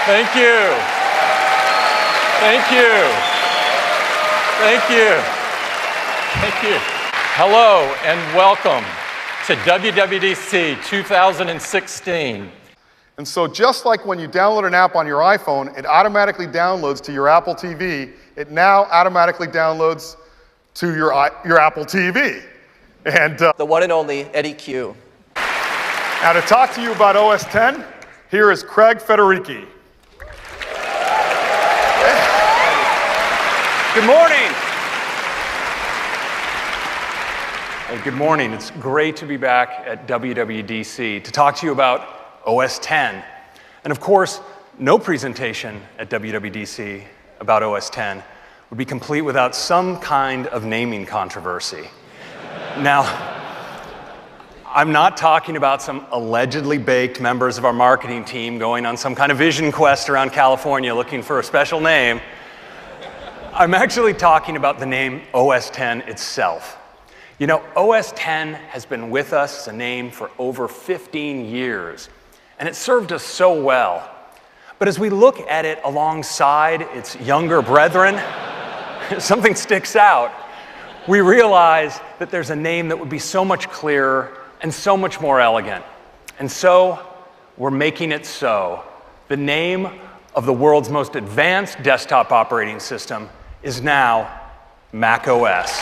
Thank you. Thank you. Thank you. Thank you. Hello and welcome to WWDC 2016. And so just like when you download an app on your iPhone, it automatically downloads to your Apple TV, it now automatically downloads to your Apple TV. And the one and only Eddie Q. Now to talk to you about OS X, here is Craig Federighi. Good morning. Hey, good morning. It's great to be back at WWDC to talk to you about OS X. And of course, no presentation at WWDC about OS X would be complete without some kind of naming controversy. Now, I'm not talking about some allegedly baked members of our marketing team going on some kind of vision quest around California looking for a special name. I'm actually talking about the name OS X itself. You know, OS X has been with us as a name for over 15 years, and it served us so well. But as we look at it alongside its younger brethren, something sticks out. We realize that there's a name that would be so much clearer and so much more elegant. And so, we're making it so. The name of the world's most advanced desktop operating system is now Mac OS.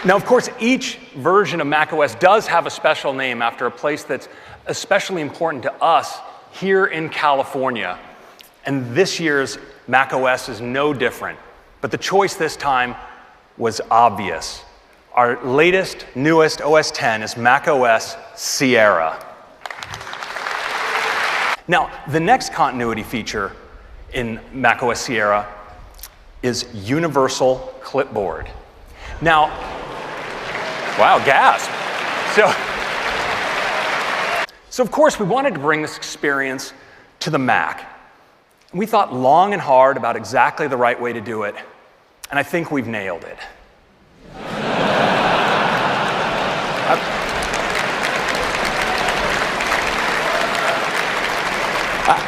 Now, of course, each version of Mac OS does have a special name after a place that's especially important to us here in California. And this year's Mac OS is no different. But the choice this time was obvious. Our latest, newest OS X is Mac OS Sierra. Now, the next continuity feature in Mac OS Sierra is Universal Clipboard. Now, wow, gasp. So of course, we wanted to bring this experience to the Mac. We thought long and hard about exactly the right way to do it, and I think we've nailed it.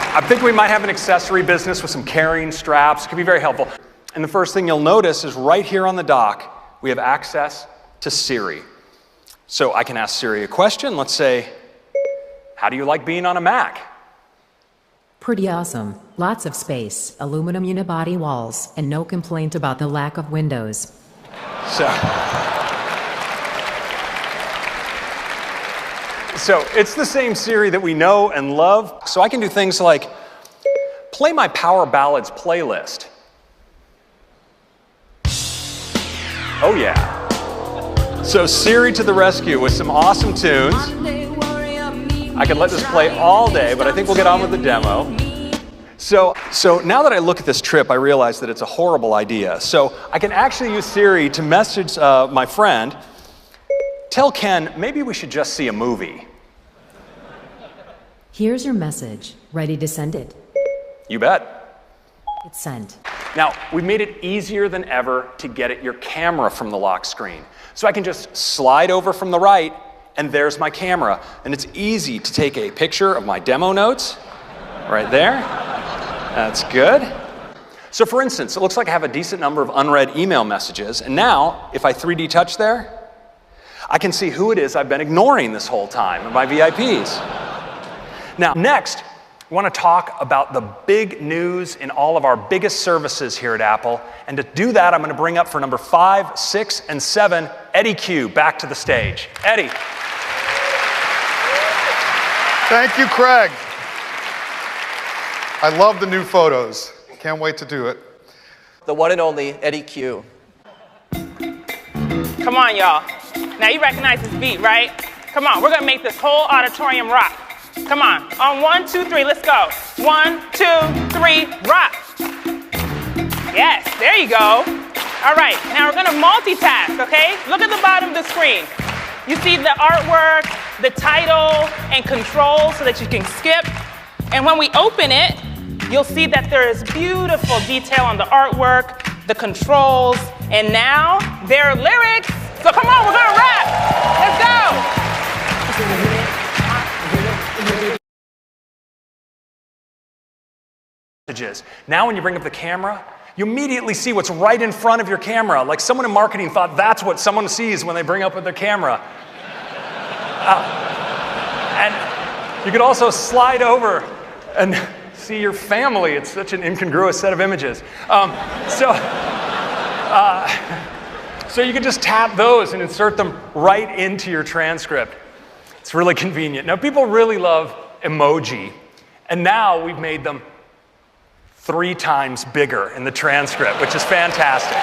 I think we might have an accessory business with some carrying straps. It could be very helpful. And the first thing you'll notice is right here on the dock, we have access to Siri. So I can ask Siri a question. Let's say, how do you like being on a Mac? Pretty awesome. Lots of space, aluminum unibody walls, and no complaint about the lack of windows. So it's the same Siri that we know and love. So I can do things like, play my Power Ballads playlist. Oh yeah. So Siri to the rescue with some awesome tunes. I could let this play all day, but I think we'll get on with the demo. So now that I look at this trip, I realize that it's a horrible idea. So I can actually use Siri to message my friend, tell Ken, maybe we should just see a movie. Here's your message. Ready to send it? You bet. It's sent. Now, we've made it easier than ever to get at your camera from the lock screen. So I can just slide over from the right, and there's my camera. And it's easy to take a picture of my demo notes right there. That's good. So for instance, it looks like I have a decent number of unread email messages. And now, if I 3D touch there, I can see who it is I've been ignoring this whole time of my VIPs. Now, next, we want to talk about the big news in all of our biggest services here at Apple. And to do that, I'm going to bring up for number 5, 6, and 7, Eddie Q back to the stage. Eddie. Thank you, Craig. I love the new photos. Can't wait to do it. The one and only Eddie Q. Come on, y'all. Now you recognize this beat, right? Come on, we're gonna make this whole auditorium rock. Come on, on 1, 2, 3, let's go. 1, 2, 3, rock. Yes, there you go. All right, now we're gonna multitask, okay? Look at the bottom of the screen. You see the artwork, the title, and controls so that you can skip. And when we open it, you'll see that there is beautiful detail on the artwork, the controls, and now there are lyrics. So come on, we're gonna wrap. Let's go. Now when you bring up the camera, you immediately see what's right in front of your camera. Like someone in marketing thought that's what someone sees when they bring up their camera. And you could also slide over and see your family. It's such an incongruous set of images. So you can just tap those and insert them right into your transcript. It's really convenient. Now, people really love emoji, and now we've made them 3 times bigger in the transcript, which is fantastic.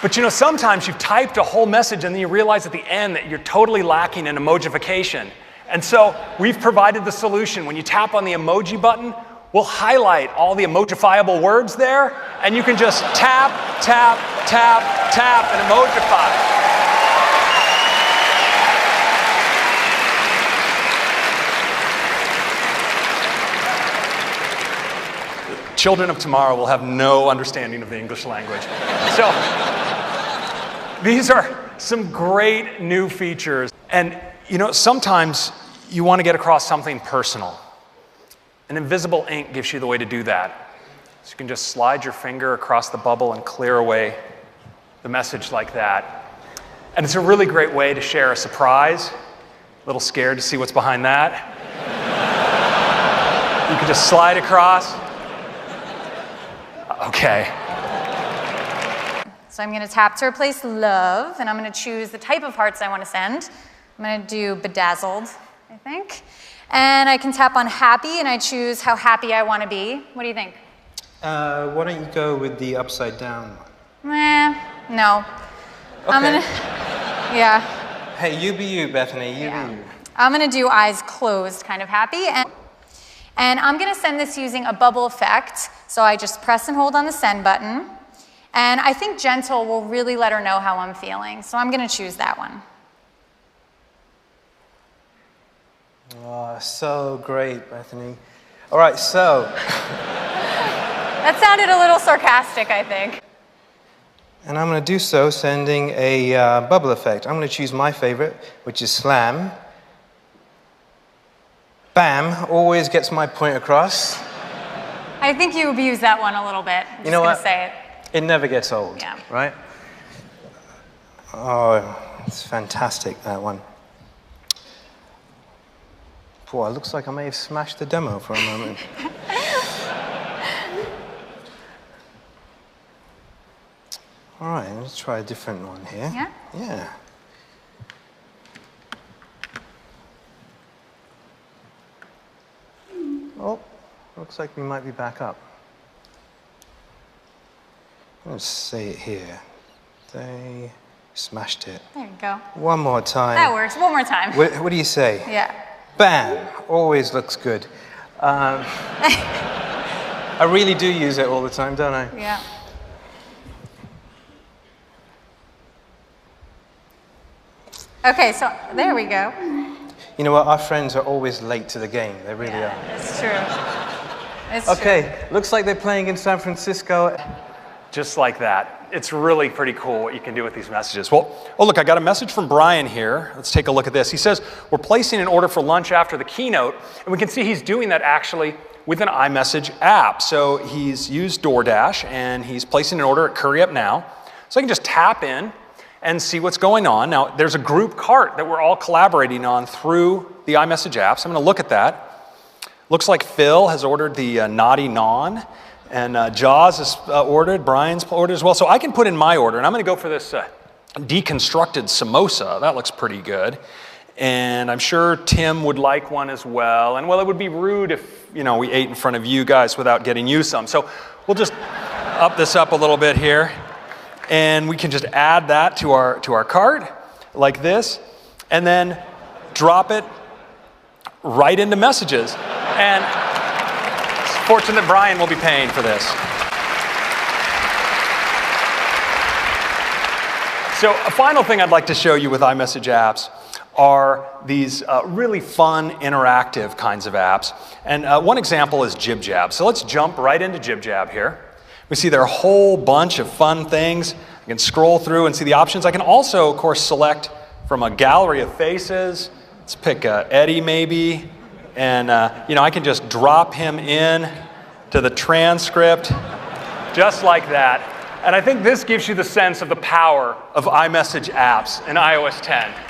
But you know, sometimes you've typed a whole message and then you realize at the end that you're totally lacking in emojification. And so we've provided the solution. When you tap on the emoji button, we'll highlight all the emojifiable words there, and you can just tap, tap, tap, tap, and emojify. Children of tomorrow will have no understanding of the English language. So these are some great new features. And you know, sometimes you want to get across something personal. And invisible ink gives you the way to do that. So you can just slide your finger across the bubble and clear away the message like that. And it's a really great way to share a surprise. A little scared to see what's behind that. You can just slide across. Okay. So I'm going to tap to replace love, and I'm going to choose the type of hearts I want to send. I'm going to do bedazzled, I think. And I can tap on happy, and I choose how happy I want to be. What do you think? Why don't you go with the upside down one? No. Okay. I'm going to, yeah. Hey, you be you, Bethany, you Yeah. be you. I'm going to do eyes closed, kind of happy. And I'm going to send this using a bubble effect. So I just press and hold on the send button. And I think gentle will really let her know how I'm feeling. So I'm going to choose that one. Oh, so great, Bethany. All right, so. That sounded a little sarcastic, I think. And I'm going to do so sending a bubble effect. I'm going to choose my favorite, which is slam. Bam, always gets my point across. I think you abused that one a little bit. I'm You know just what? going to say it. It never gets old, Yeah. right? Oh, it's fantastic, that one. Boy, it looks like I may have smashed the demo for a moment. All right, let's try a different one here. Yeah? Yeah. Oh, looks like we might be back up. Let's say it here. They smashed it. There you go. One more time. That works. One more time. What do you say? Yeah. Bam! Always looks good. I really do use it all the time, don't I? Yeah. Okay, so there we go. You know what? Our friends are always late to the game. They really are. It's true. It's Okay, looks like they're playing in San Francisco. Just like that. It's really pretty cool what you can do with these messages. Well, oh look, I got a message from Brian here. Let's take a look at this. He says, we're placing an order for lunch after the keynote, and we can see he's doing that actually with an iMessage app. So he's used DoorDash, and he's placing an order at Curry Up Now. So I can just tap in and see what's going on. Now, there's a group cart that we're all collaborating on through the iMessage app, so I'm gonna look at that. Looks like Phil has ordered the Naughty Naan, and Jaws has ordered, Brian's ordered as well. So I can put in my order, and I'm gonna go for this deconstructed samosa. That looks pretty good. And I'm sure Tim would like one as well. And well, it would be rude if, you know, we ate in front of you guys without getting you some. So we'll just up this up a little bit here. And we can just add that to our cart like this, and then drop it right into messages. And it's fortunate Brian will be paying for this. So a final thing I'd like to show you with iMessage apps are these really fun, interactive kinds of apps. And one example is Jibjab. So let's jump right into Jibjab here. We see there are a whole bunch of fun things. I'm can scroll through and see the options. I can also, of course, select from a gallery of faces. Let's pick Eddie maybe, and I can just drop him in to the transcript, just like that. And I think this gives you the sense of the power of iMessage apps in iOS 10.